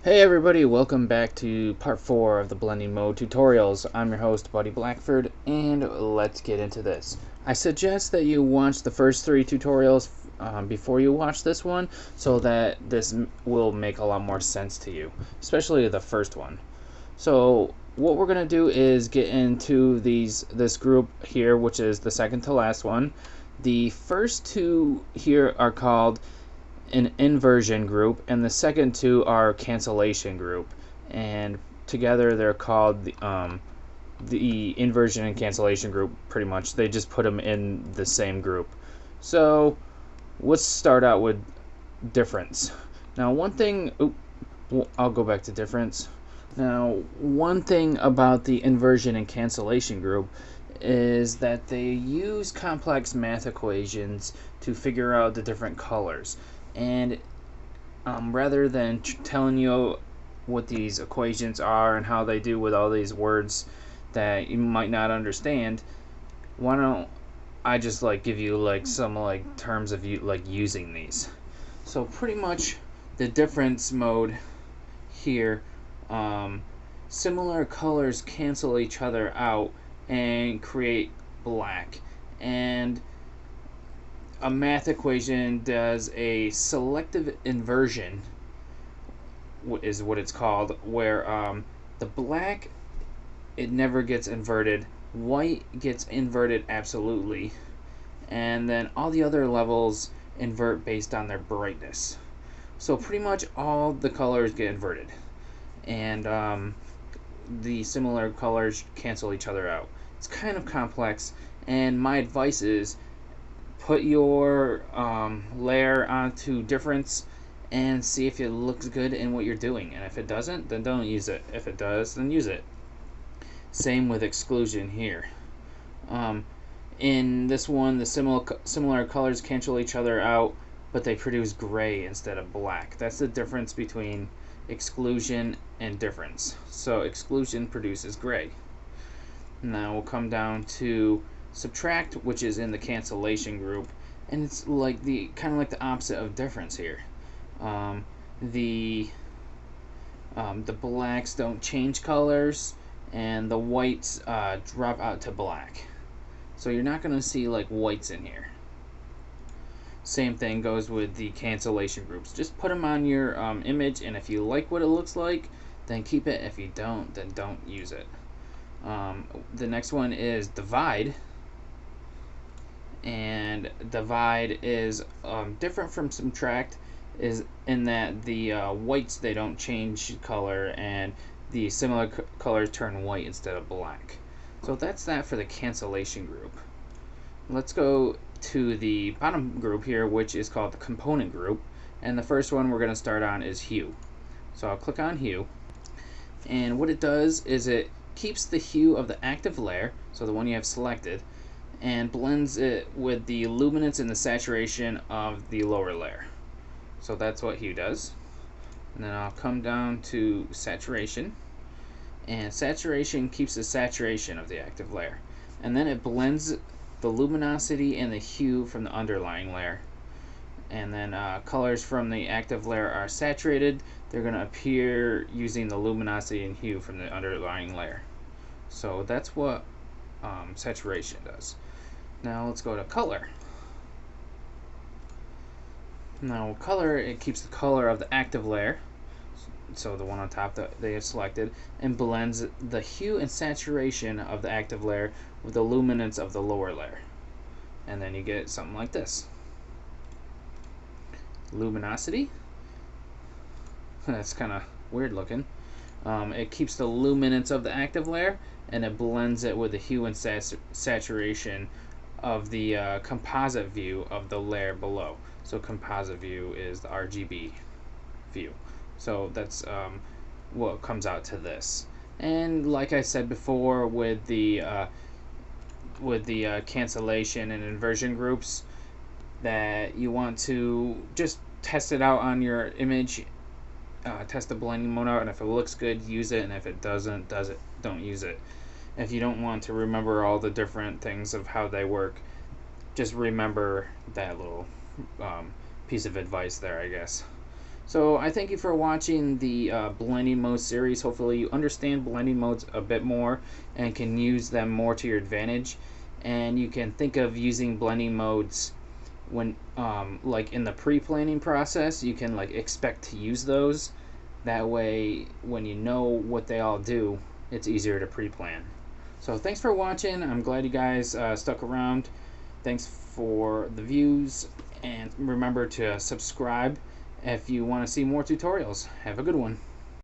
Hey everybody, welcome back to part 4 of the blending mode tutorials. I'm your host, Buddy Blackford, and let's get into this. I suggest that you watch the first 3 tutorials before you watch this one, so that this will make a lot more sense to you, especially the first one. So what we're going to do is get into this group here, which is the second to last one. The first 2 here are called an inversion group, and the second 2 are cancellation group, and together they're called the inversion and cancellation group. Pretty much they just put them in the same group. So let's start out with difference. Now one thing, I'll go back to difference. Now one thing about the inversion and cancellation group is that they use complex math equations to figure out the different colors. And rather than telling you what these equations are and how they do with all these words that you might not understand, why don't I just give you some terms of using these. So pretty much the difference mode here, similar colors cancel each other out and create black, and a math equation does a selective inversion, is what it's called, where the black, it never gets inverted, white gets inverted absolutely, and then all the other levels invert based on their brightness. So pretty much all the colors get inverted, and the similar colors cancel each other out. It's kind of complex, and my advice is put your layer onto difference and see if it looks good in what you're doing, and if it doesn't, then don't use it. If it does, then use it. Same with exclusion here. In this one, the similar colors cancel each other out, but they produce gray instead of black. That's the difference between exclusion and difference. So exclusion produces gray. Now we'll come down to subtract, which is in the cancellation group, and it's kind of like the opposite of difference here. The blacks don't change colors, and the whites drop out to black. So you're not going to see whites in here. Same thing goes with the cancellation groups. Just put them on your image, and if you like what it looks like, then keep it. If you don't, then don't use it. The next one is divide. And divide is different from subtract, is in that the whites, they don't change color, and the similar colors turn white instead of black. So that's that for the cancellation group. Let's go to the bottom group here, which is called the component group, and the first one we're going to start on is hue. So I'll click on hue, and what it does is it keeps the hue of the active layer, so the one you have selected, and blends it with the luminance and the saturation of the lower layer. So that's what hue does. And then I'll come down to saturation, and saturation keeps the saturation of the active layer, and then it blends the luminosity and the hue from the underlying layer. And then colors from the active layer are saturated. They're going to appear using the luminosity and hue from the underlying layer. So that's what saturation does. Now let's go to color. Now color, it keeps the color of the active layer, so the one on top that they have selected, and blends the hue and saturation of the active layer with the luminance of the lower layer. And then you get something like this. Luminosity. That's kind of weird looking. It keeps the luminance of the active layer, and it blends it with the hue and saturation of the composite view of the layer below. So composite view is the RGB view. So that's what comes out to this. And like I said before, with the cancellation and inversion groups, that you want to just test it out on your image, test the blending mode out, and if it looks good, use it, and if it doesn't, don't use it. If you don't want to remember all the different things of how they work, just remember that little piece of advice there, I guess. So I thank you for watching the blending mode series. Hopefully you understand blending modes a bit more and can use them more to your advantage. And you can think of using blending modes when like in the pre-planning process. You can like expect to use those. That way when you know what they all do, it's easier to pre-plan. So thanks for watching. I'm glad you guys stuck around. Thanks for the views, and remember to subscribe if you want to see more tutorials. Have a good one.